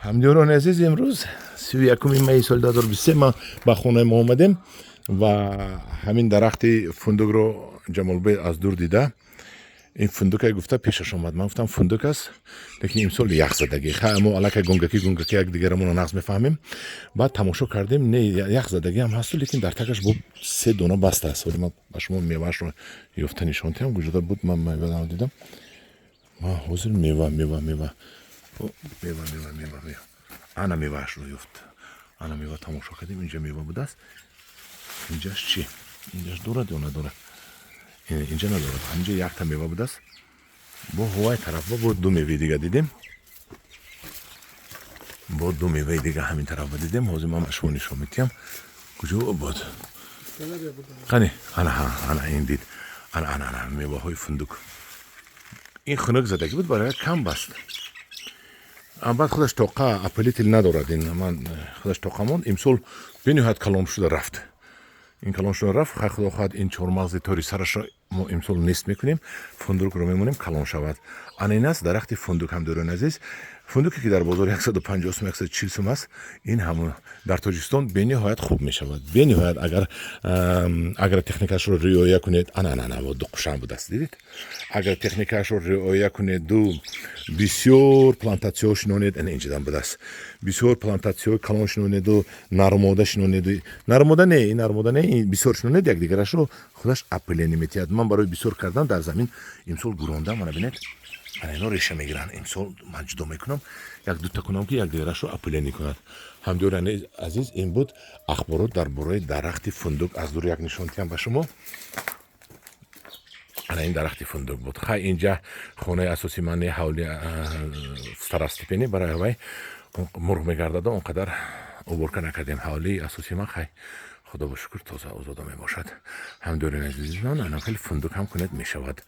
ҳамдиёрони азиз, имрӯз 31 майи соли 2023 ман ба хонаи мо омадем ва ҳамин дарахти фундукро Ҷамолбей аз дур дида ин фундукай гуфта пешаш омад. Ман гуфтам фундук аст, лекин имсол яхзадагӣ. Хай мо аллакай гунгакӣ якдигарамонро нағз мефаҳмем. Баъд тамошо кардем, не яхзадагӣ ҳам ҳасту, лекин дар тагаш бо 3 дона бастааст. Оли ман ба шумо меваашро ёфта нишон диҳам. Гӯҷода буд, ман меваро дидам. Ман ҳозир мева ана меваашро ёфт. Ана мева тамошо кардем, инҷа мева будааст. Инҷаш чӣ? Инҷаш дорад ё надорад? Инҷа надорад. Инҷа якта мева будааст. Бо ҳувай тарафа бо 2 меваи дига дидем. Бо 2 меваи дига ҳамин тарафа дидем. Ҳозир ман ба шумо нишон медиҳам. Куҷо буд? Қане, ана ин дид. Ана меваҳои фундук. ин хунук задагӣ буд, барои кам баст. Баъд худаш тоқа опылитель надорад. Ин ман худаш тоқа монд. Имсол бениҳоят калон шуда рафт. ин калон шуда рафт. Хай худо хоҳад ин чормағзи тори сарашро мо имсол нест мекунем. Фундукро мемонем калон шавад. Ана ин аст дарахти фундук. Ҳамдиёрони азиз, фундуке ки дар бозор 150 сум 140 сум аст, ин ҳамон дар Тоҷикистон бениҳоят хуб мешавад. Бениҳоят агар техникашро риоя кунед, ана ду қушан будааст, дидед? Агар техникашро риоя кунеду бисёр плантатсиё шинонед, инҷадан будааст. Бисёр плантатсиё калон шинонеду нармода шинонеду. Нармода не, ин бисёр шинонед, якдигарашро худаш опыление метиҳад. Ман барои бисёр кардан дар замин имсол гурондам, ана бинед. Ана ино реша мегиранд. Имсол ман ҷудо мекунам, як дута кунам ки якдигарашро опыление кунад. Ҳамдиёрони азиз, ин буд ахборот дар бораи дарахти фундук. Аз дур як нишон диҳам ба шумо. ана ин дарахти фундук буд. Хай инҷа хонаи асосии ман ҳавли старостепени барои вай мурғ мегардаду он қадар уборка накардем. ҳавлии асосии ман хай худо ба шукр тоза озода мебошад. ҳамдиёрони азизон, ана хеле фундук ҳам кунед мешавад.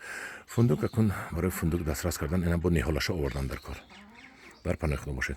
Фундук акун барои фундук дастрас кардан ина бо ниҳолаша овардан дар кор. Дар паноҳи худо бошед.